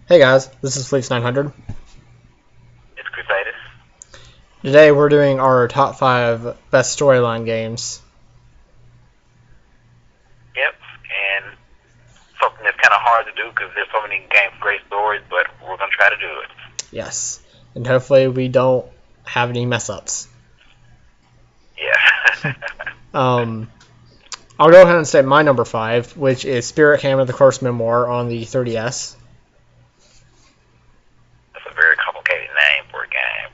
Hey guys, this is Floopes 900. It's Crusadus. Today we're doing our top 5 best storyline games. Yep, and something that's kind of hard to do because there's so many games with great stories, but we're going to try to do it. Yes, and hopefully we don't have any mess-ups. Yeah. I'll go ahead and say my number 5, which is Spirit Hammer: The Cursed Memoir on the 3DS. That's a very complicated name for a game.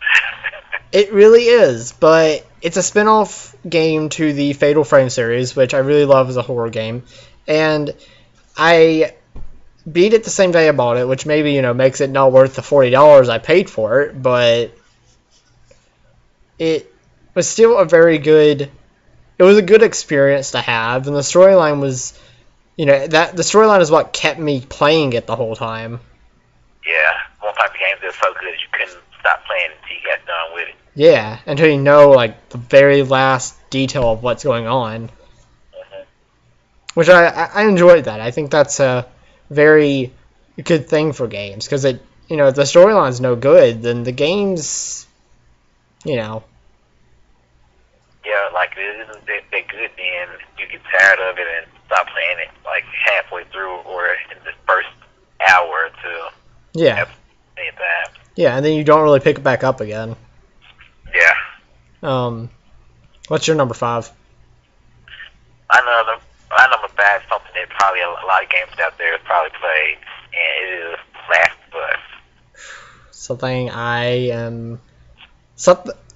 It really is, but it's a spin-off game to the Fatal Frame series, which I really love as a horror game. And I beat it the same day I bought it, which maybe, makes it not worth the $40 I paid for it, but it was still a very good... It was a good experience to have, and the storyline was... the storyline is what kept me playing it the whole time. Yeah, one type of games that's so good you couldn't stop playing until you got done with it. Yeah, until you know, the very last detail of what's going on. Mm-hmm. Which I enjoyed that. I think that's a very good thing for games, because if the storyline's no good, then the game's, Yeah, if it isn't that good, then you get tired of it and stop playing it, halfway through or in the first hour or two. Yeah. Anytime. Yeah, and then you don't really pick it back up again. Yeah. What's your number 5? My number 5 is something that probably a lot of games out there have probably played, and it is Last of Us.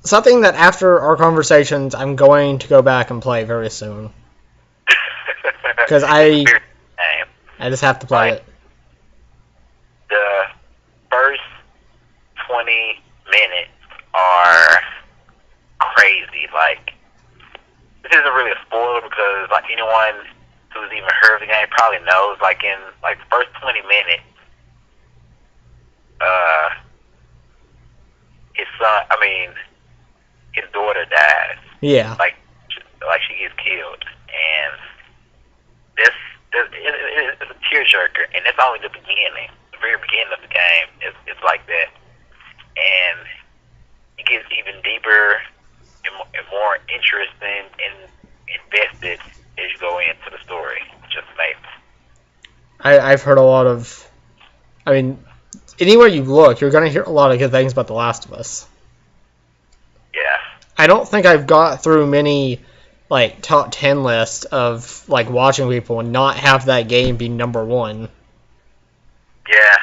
Something that after our conversations I'm going to go back and play very soon. Because I just have to play it. The first 20 minutes are crazy. This isn't really a spoiler because anyone who's even heard of the game probably knows. In the first 20 minutes, his daughter dies. Yeah. She gets killed, and it's a tearjerker, and that's only the beginning. The very beginning of the game is like that, and it gets even deeper and more interesting and invested as you go into the story. It's just amazing. I've heard a lot of... anywhere you look, you're going to hear a lot of good things about The Last of Us. Yeah. I don't think I've got through many, top 10 lists of, watching people and not have that game be number 1. Yeah.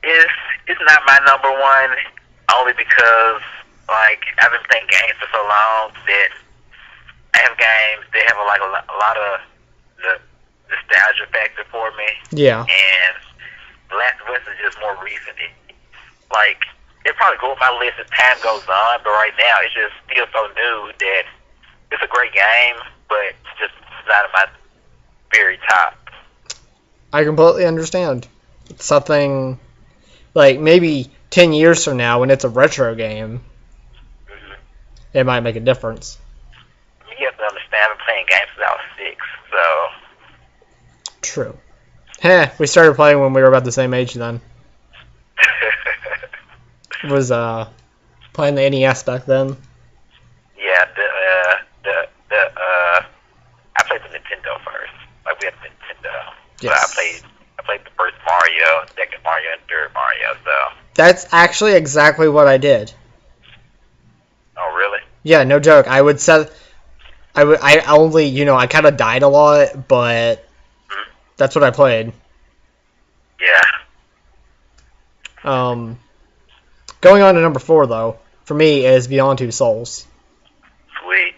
It's not my number 1, only because, I've been playing games for so long that I have games that have, a lot of the nostalgia factor for me. Yeah. And The Last of Us is just more recent. It'll probably go on my list as time goes on, but right now it's just still so new that it's a great game, but it's just not at my very top. I completely understand. It's something, maybe 10 years from now when it's a retro game, it might make a difference. You have to understand, I've been playing games since I was 6, so... True. We started playing when we were about the same age then. Was playing the NES back then. Yeah, I played the Nintendo first. We had the Nintendo. Yes. So I played the first Mario, second Mario, and third Mario, so... That's actually exactly what I did. Oh, really? Yeah, no joke. I I kind of died a lot, but that's what I played. Yeah. Going on to number 4, though, for me, is Beyond Two Souls. Sweet.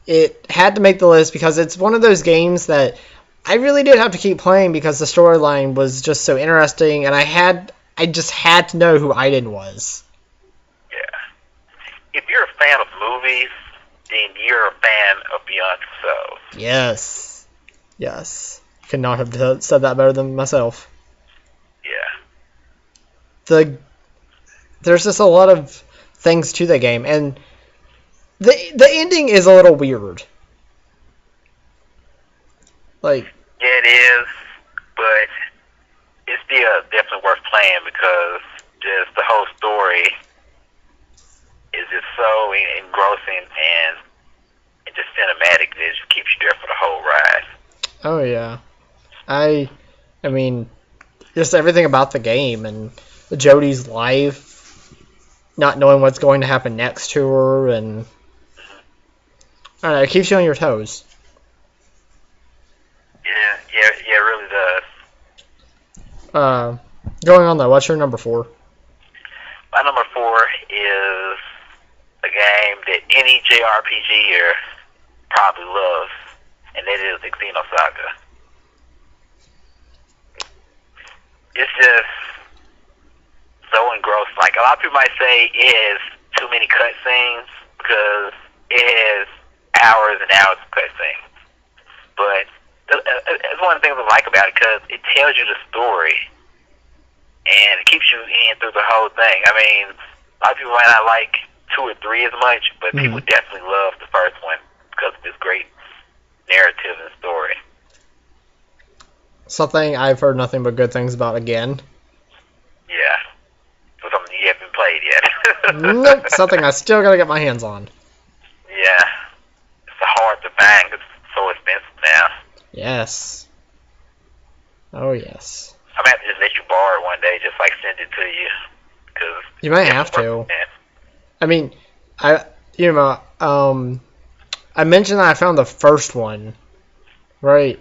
It had to make the list because it's one of those games that I really did have to keep playing because the storyline was just so interesting, and I just had to know who Aiden was. Yeah. If you're a fan of movies, then you're a fan of Beyond Two Souls. Yes. Could not have said that better than myself. Yeah. There's just a lot of things to the game, and the ending is a little weird. Yeah, it is, but it's still definitely worth playing because just the whole story is just so engrossing and just cinematic that it just keeps you there for the whole ride. Oh yeah, I mean, just everything about the game and Jodie's life, not knowing what's going to happen next to her, and I don't know, it keeps you on your toes. Yeah, it really does. Going on though, what's your number 4? My number 4 is a game that any JRPGer probably loves, and that is the Xenosaga. It's just so engrossing. Like, a lot of people might say it has too many cutscenes because it has hours and hours of cutscenes. But it's one of the things I like about it because it tells you the story and it keeps you in through the whole thing. I mean, a lot of people might not like 2 or 3 as much, but people definitely love the first one because of this great narrative and story. Something I've heard nothing but good things about again. Yeah. For something you haven't played yet. Nope, something I still gotta get my hands on. Yeah. It's hard to find because it's so expensive now. Yes. Oh, yes. I'm gonna have to just let you borrow it one day, just like send it to you. Cause you might have to. I mean, I mentioned that I found the first one, right?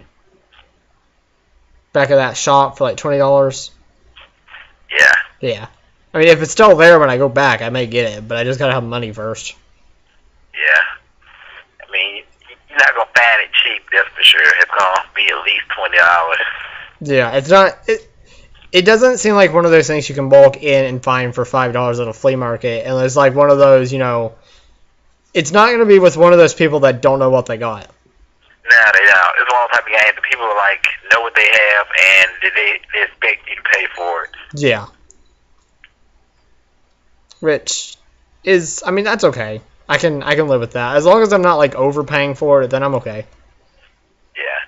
Back at that shop for like $20. Yeah. Yeah. I mean, if it's still there when I go back, I may get it, but I just gotta have money first. Yeah. I mean, you're not gonna find it cheap, that's for sure. It's gonna be at least $20. Yeah, it's not. It doesn't seem like one of those things you can bulk in and find for $5 at a flea market, and it's like one of those, it's not going to be with one of those people that don't know what they got. No, they don't. It's one of those type of games that people like know what they have and they expect you to pay for it. Yeah. Which is, I mean, that's okay. I can live with that as long as I'm not like overpaying for it. Then I'm okay. Yeah.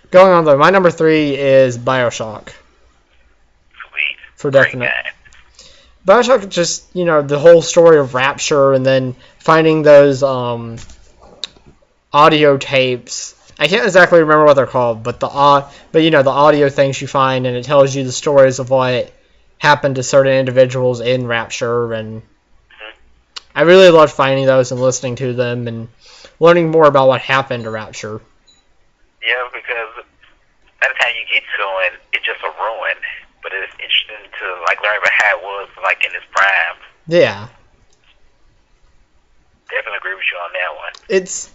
Going on though, my number 3 is BioShock. Sweet. For definite. BioShock, just the whole story of Rapture, and then finding those audio tapes. I can't exactly remember what they're called, but the audio things you find, and it tells you the stories of what happened to certain individuals in Rapture, and I really loved finding those and listening to them and learning more about what happened to Rapture. Yeah, because by the time you get to it, it's just a ruin. But it's interesting to learn about how it was in its prime. Yeah. Definitely agree with you on that one. It's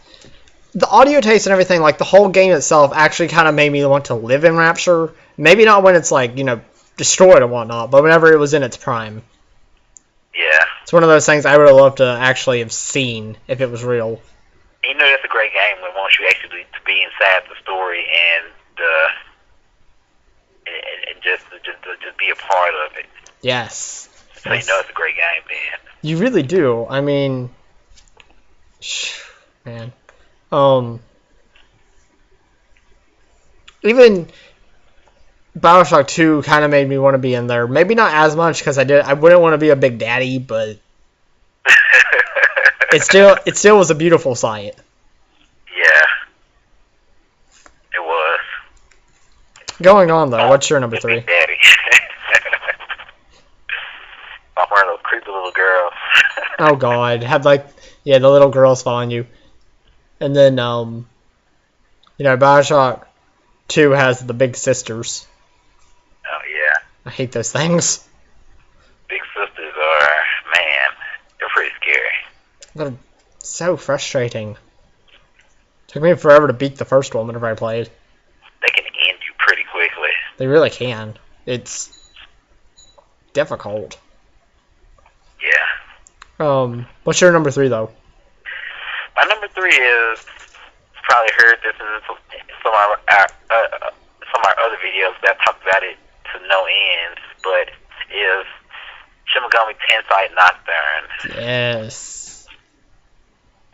the audio taste and everything. Like the whole game itself actually kind of made me want to live in Rapture. Maybe not when it's destroyed and whatnot, but whenever it was in its prime. Yeah. It's one of those things I would have loved to actually have seen if it was real. That's a great game when once you actually to be inside the story and just be a part of it. Yes. So it's a great game, man. You really do. I mean, man. Even BioShock 2 kind of made me want to be in there. Maybe not as much because I wouldn't want to be a big daddy, but it still was a beautiful sight. Yeah. It was. Going on though, what's your number 3? Big daddy. I'm one of those creepy little girls. Oh god, have the little girls following you. And then BioShock 2 has the big sisters. Oh yeah. I hate those things. Big sisters are, man, they're pretty scary. They're so frustrating. Took me forever to beat the first one whenever I played. They can end you pretty quickly. They really can. It's difficult. Yeah. What's your number 3 though? My number 3 is, you probably heard this in some of our other videos that talk about it to no end, but is Shin Megami Tensei Nocturne. Yes.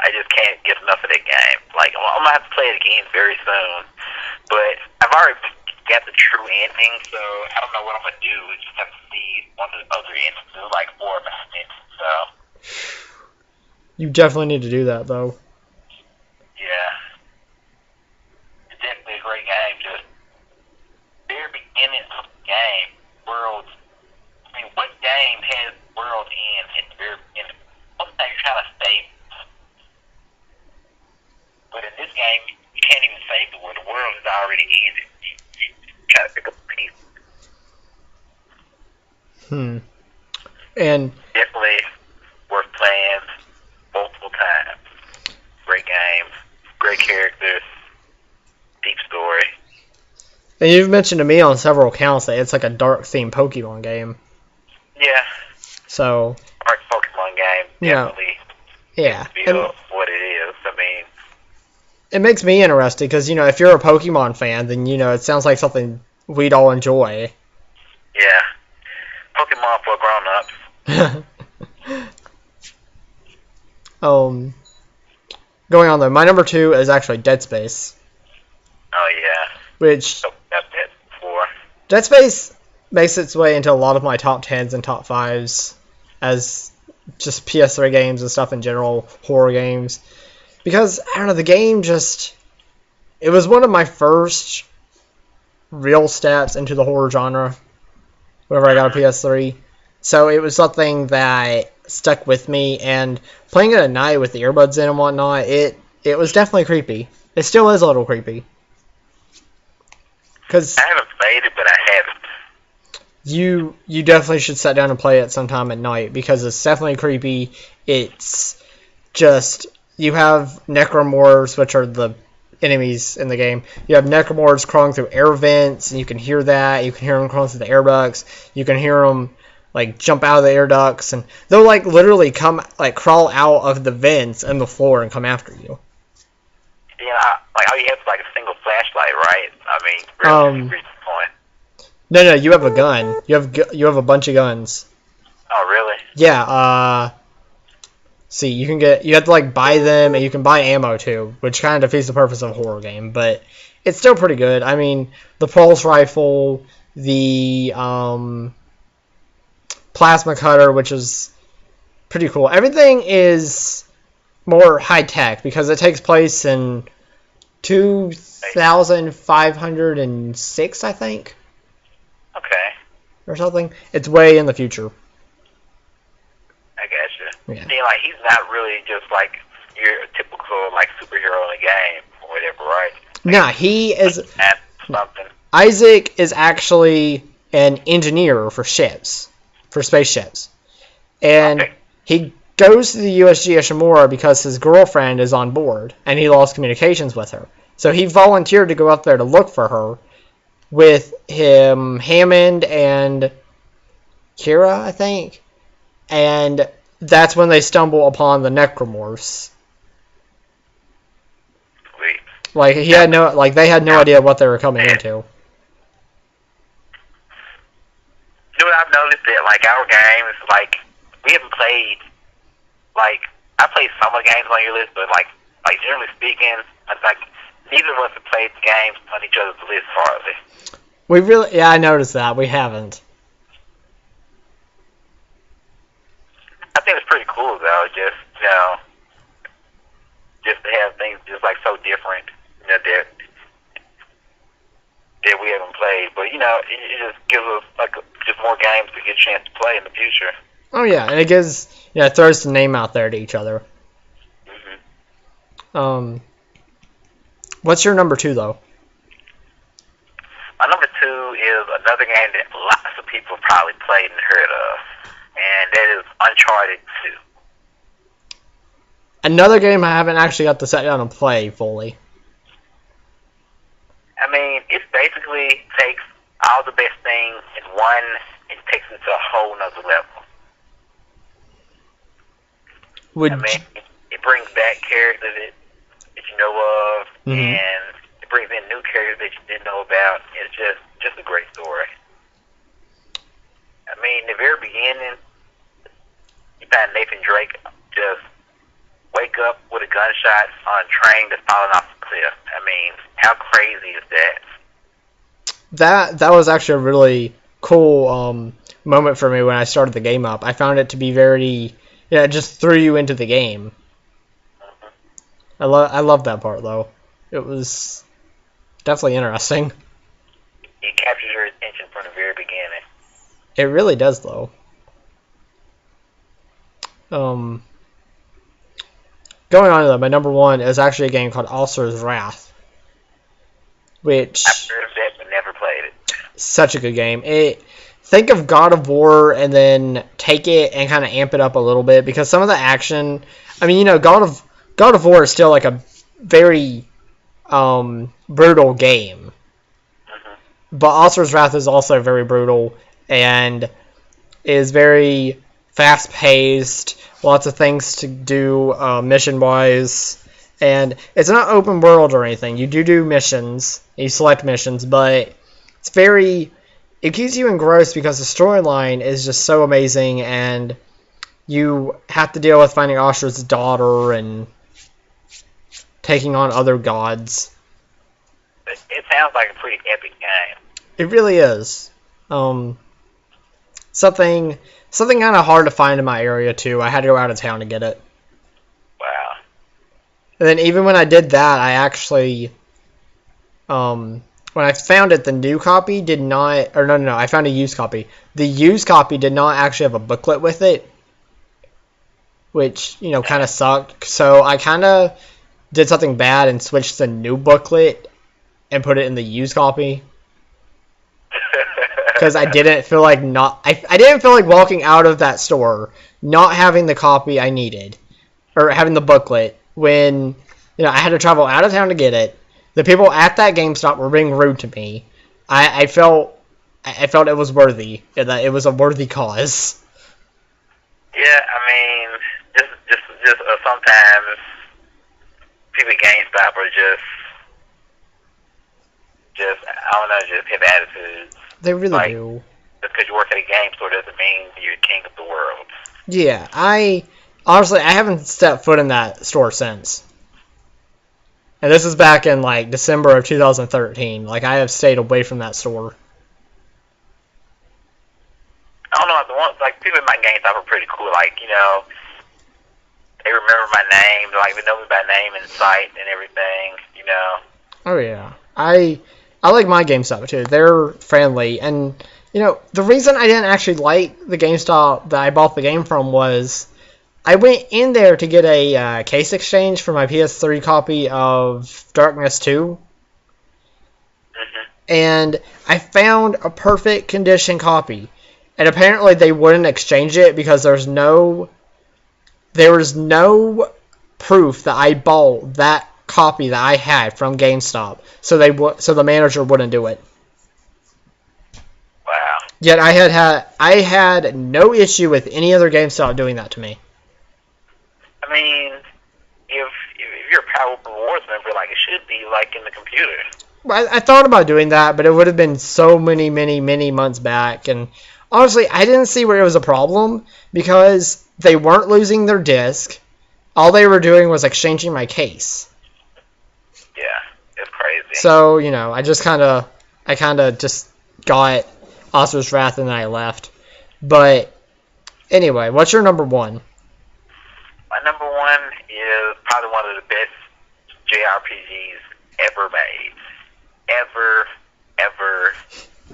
I just can't get enough of that game. I'm gonna have to play it again very soon. But I've already have the true ending, so I don't know what I'm gonna do. I just have to see one of the other endings. There's like 4 of them, so You definitely need to do that, though. yeah, it's definitely a great game. Just very beginning of the game, worlds. I mean, what game has world end at the very beginning? Most things you're trying to save, but in this game, you can't even save the world. The world is already ended. You try to pick up a piece. And Definitely worth playing multiple times. Great game, great characters, deep story. and you've mentioned to me on several accounts that it's like a dark themed Pokemon game. Yeah, So art Pokemon game, definitely. yeah, Feel and what it is. I mean, it makes me interested because if you're a Pokemon fan, then it sounds like something we'd all enjoy. yeah, Pokemon for grown-ups. Going on though, my number 2 is actually Dead Space, Oh yeah, which so that's that before. Dead Space makes its way into a lot of my top 10s and top 5s as just PS3 games and stuff in general, horror games. Because, I don't know, the game just... It was one of my first real steps into the horror genre whenever I got a PS3. So it was something that stuck with me, and playing it at night with the earbuds in and whatnot, it was definitely creepy. It still is a little creepy. Because I haven't played it, but I haven't. you definitely should sit down and play it sometime at night, because it's definitely creepy. It's just... You have Necromorphs, which are the enemies in the game. You have Necromorphs crawling through air vents, and you can hear that. You can hear them crawling through the air ducts. You can hear them jump out of the air ducts, and they'll literally crawl out of the vents in the floor and come after you. Yeah, all you have is a single flashlight, right? I mean, really, the point. No, you have a gun. You have a bunch of guns. Oh, really? Yeah. See, you have to buy them, and you can buy ammo too, which kind of defeats the purpose of a horror game, but it's still pretty good. I mean, the pulse rifle, the plasma cutter, which is pretty cool. Everything is more high tech because it takes place in 2506, I think. Okay. Or something. It's way in the future. I gotcha. Yeah. See, he's not really just your typical superhero in a game or whatever, right? Nah, he is. Something. Isaac is actually an engineer for ships, for spaceships, and he goes to the USG Ishimura because his girlfriend is on board, and he lost communications with her. So he volunteered to go up there to look for her with him, Hammond, and Kira, I think. And that's when they stumble upon the Necromorphs. Sweet. They had no idea what they were coming into. You know what I've noticed that our games, we haven't played, I played some of the games on your list, but generally speaking, neither of us have played the games on each other's list hardly. I noticed that. We haven't. I think it's pretty cool though, just to have things just so different, that we haven't played. But it just gives us just more games to get a chance to play in the future. Oh yeah, and it gives it throws the name out there to each other. Mhm. What's your number 2 though? My number 2 is another game that lots of people probably played and heard of, and that is Uncharted 2. Another game I haven't actually got to sit down and play fully. I mean, it basically takes all the best things in one and takes it to a whole nother level. It brings back characters that you know of, and it brings in new characters that you didn't know about. It's just a great story. I mean, the very beginning, you find Nathan Drake just wake up with a gunshot on a train that's falling off the cliff. I mean, how crazy is that? that was actually a really cool moment for me when I started the game up. I found it to be very, yeah, it just threw you into the game. I love that part though. It was definitely interesting. It captures your attention from the very beginning. It really does though. Going on to that, my number one is actually a game called Ulcer's Wrath, which I've heard of that but never played it. Such a good game. Think of God of War and then take it and kind of amp it up a little bit, because some of the action, I mean, God of War is still like a very brutal game, but Ulcer's Wrath is also very brutal and is very fast paced. Lots of things to do mission wise, and it's not open world or anything. You do missions, you select missions, but it keeps you engrossed because the storyline is just so amazing, and you have to deal with finding Asher's daughter and taking on other gods. It sounds like a pretty epic game. It really is. Something kind of hard to find in my area too. I had to go out of town to get it. Wow. And then even when I did that, I actually, when I found it, the new copy did not, or no, I found a used copy. The used copy did not actually have a booklet with it, which, kind of sucked. So I kind of did something bad and switched the new booklet and put it in the used copy. Because I didn't feel like I didn't feel like walking out of that store not having the copy I needed, or having the booklet when, I had to travel out of town to get it. The people at that GameStop were being rude to me. I felt it was worthy, that it was a worthy cause. Yeah, I mean, just sometimes people at GameStop are just I don't know, just have attitudes. They really do. Just because you work at a game store doesn't mean you're king of the world. Yeah, honestly, I haven't stepped foot in that store since. And this is back in, December of 2013. I have stayed away from that store. I don't know, people at my GameStop are pretty cool. They remember my name, they know me by name and sight and everything, Oh, yeah. I like my GameStop, too. They're friendly. And, the reason I didn't actually like the GameStop that I bought the game from was I went in there to get a case exchange for my PS3 copy of Darkness 2. And I found a perfect condition copy. And apparently they wouldn't exchange it because there was no proof that I bought that copy that I had from GameStop. So the manager wouldn't do it. Wow. Yet I had no issue with any other GameStop doing that to me. I mean, if you're a Powerful Rewards member, it should be in the computer. I thought about doing that, but it would have been so many, many, many months back. And honestly, I didn't see where it was a problem because they weren't losing their disc. All they were doing was exchanging my case. Yeah, it's crazy. So, I kind of just got Oscar's Wrath and then I left. But anyway, what's your number one? My number one is probably one of the best JRPGs ever made.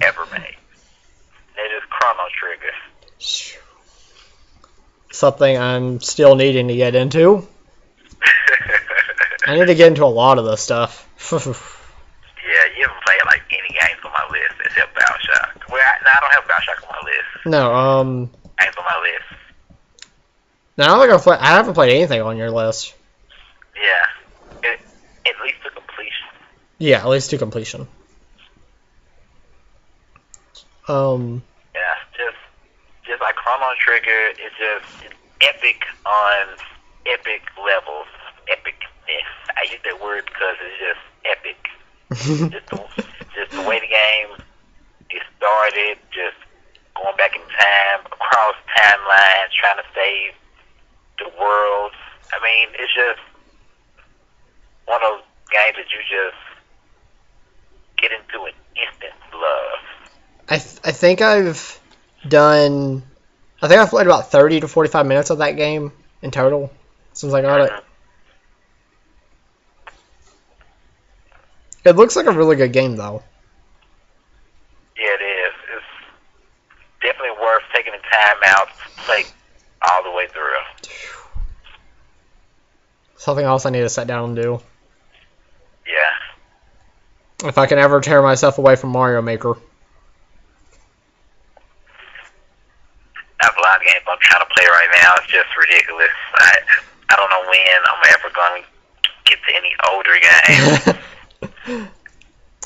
Ever made. It is Chrono Trigger. Something I'm still needing to get into. I need to get into a lot of this stuff. Yeah, you haven't played any games on my list except BioShock. Well, I don't have BioShock on my list. No, Games on my list. no, I don't think I haven't played anything on your list. Yeah, at least to completion. Yeah, at least to completion. Yeah, just like Chrono Trigger, it's epic on epic levels. Epicness. I use that word because it's just epic. just the way the game gets started, just going back in time, across timelines, trying to save the world. I mean, it's just one of those games that you just get into an instant love. I think I've done. I think I've played about 30 to 45 minutes of that game in total since I got it. It looks like a really good game, though. Yeah, it is. It's definitely worth taking the time out to play all the way through. Something else I need to sit down and do. Yeah. If I can ever tear myself away from Mario Maker. I have a lot of games I'm trying to play right now. It's just ridiculous. I don't know when I'm ever going to get to any older games.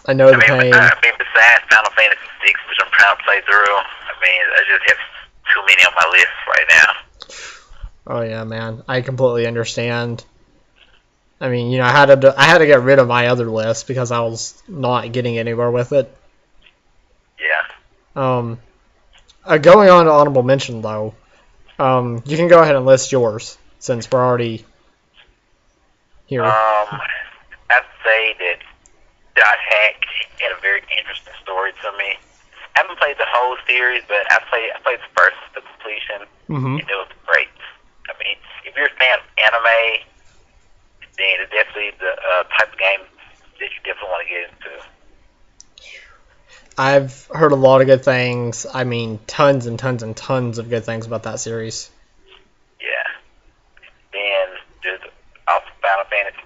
I know the pain. Besides Final Fantasy VI, which I'm trying to play through, I just have too many on my list right now. Oh yeah, man. I completely understand. I had to get rid of my other list because I was not getting anywhere with it. Yeah. Going on to honorable mention though, you can go ahead and list yours since we're already here. I'd say that Dot Hack had a very interesting story to me. I haven't played the whole series, but I played the first to completion, and it was great. If you're a fan of anime, then it's definitely the type of game that you definitely want to get into. I've heard a lot of good things. Tons and tons and tons of good things about that series. Yeah. Then there's also Final Fantasy X.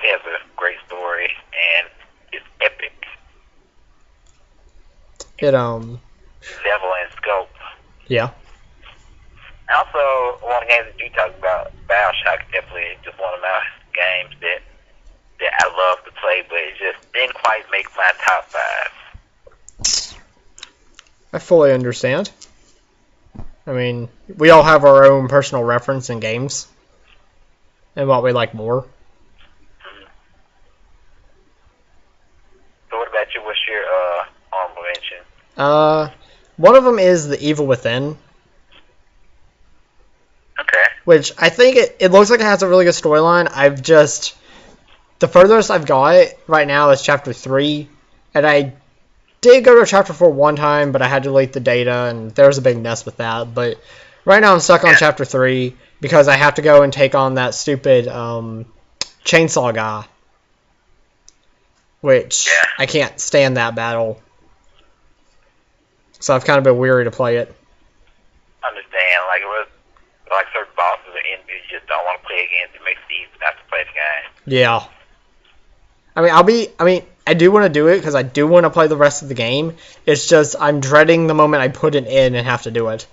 It has a great story, and it's epic. Level and scope. Yeah. Also, one of the games that you talked about, BioShock, definitely just one of my games that I love to play, but it just didn't quite make my top 5. I fully understand. We all have our own personal reference in games and what we like more. So what about you? What's your honorable mention? One of them is The Evil Within. Okay. Which I think it looks like it has a really good storyline. The furthest I've got right now is chapter 3, and I did go to chapter 4 one time, but I had to delete the data, and there was a big mess with that. But right now I'm stuck on chapter 3 because I have to go and take on that stupid chainsaw guy, which I can't stand that battle. So I've kind of been weary to play it. Understand, certain bosses or enemies you just don't want to play against. It makes it easy not to play the game. Yeah. I do want to do it because I do want to play the rest of the game. It's just I'm dreading the moment I put it in and have to do it.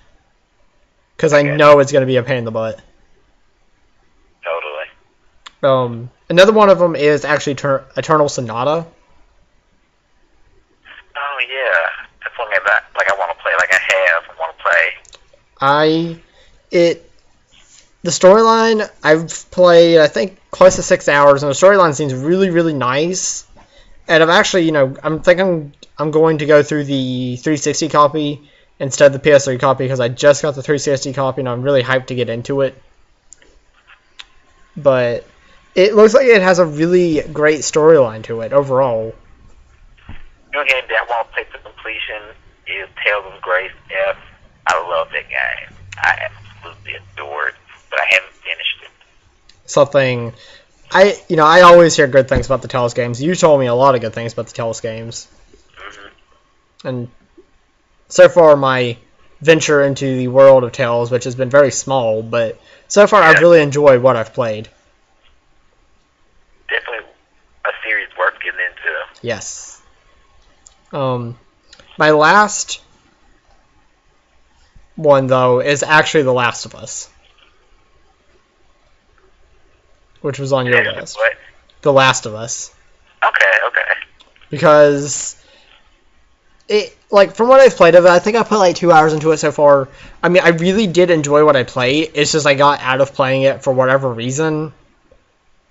Because I know it's going to be a pain in the butt. Totally. Another one of them is actually Eternal Sonata. Oh, yeah. That's one that I want to play. I want to play. The storyline, I've played, I think, close to 6 hours, and the storyline seems really, really nice. And I've actually, I'm thinking I'm going to go through the 360 copy instead of the PS3 copy, because I just got the 360 copy, and I'm really hyped to get into it. But it looks like it has a really great storyline to it, overall. One game that I want to play to completion is Tales of Grace F. I love that game. I absolutely adore it, but I haven't finished it. I always hear good things about the Tales games. You told me a lot of good things about the Tales games. Mm-hmm. And so far, my venture into the world of Tales, which has been very small, but so far I've really enjoyed what I've played. Definitely a series worth getting into. Yes. My last one, though, is actually The Last of Us, which was on your list. What? The Last of Us. Okay. Because from what I've played of it, I think I put 2 hours into it so far. I really did enjoy what I played. It's just I got out of playing it for whatever reason.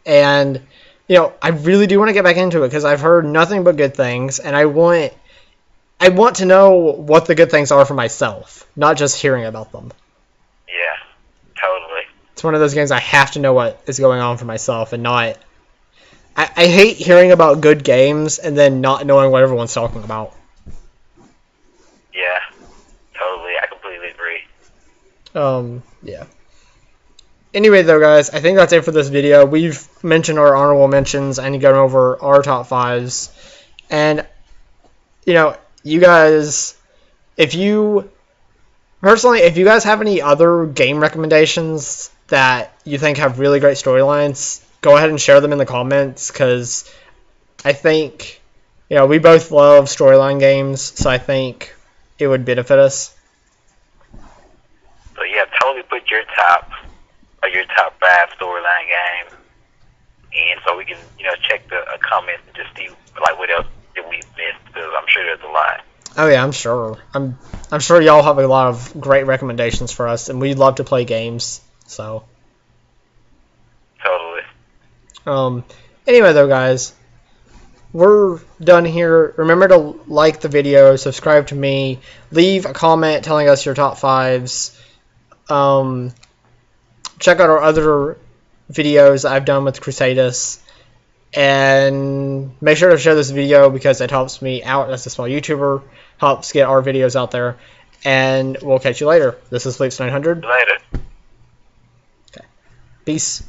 And, I really do want to get back into it because I've heard nothing but good things, and I want to know what the good things are for myself, not just hearing about them. Yeah, totally. It's one of those games I have to know what is going on for myself and not... I hate hearing about good games and then not knowing what everyone's talking about. Yeah, totally. I completely agree. Yeah. Anyway, though, guys, I think that's it for this video. We've mentioned our honorable mentions and gone over our top fives. And, you know, you guys, if you guys have any other game recommendations that you think have really great storylines, go ahead and share them in the comments, because I think, we both love storyline games, so I think it would benefit us. So yeah, totally put your top 5 storyline game, and so we can check the comments and just see like what else did we miss, because I'm sure there's a lot. Oh yeah, I'm sure. I'm sure y'all have a lot of great recommendations for us, and we'd love to play games. So. Totally. Anyway, though, guys, we're done here. Remember to like the video, subscribe to me, leave a comment telling us your top fives. Check out our other videos I've done with Crusadus, and make sure to share this video because it helps me out as a small YouTuber, helps get our videos out there, and we'll catch you later. This is Floopes 900. Later. Okay. Peace.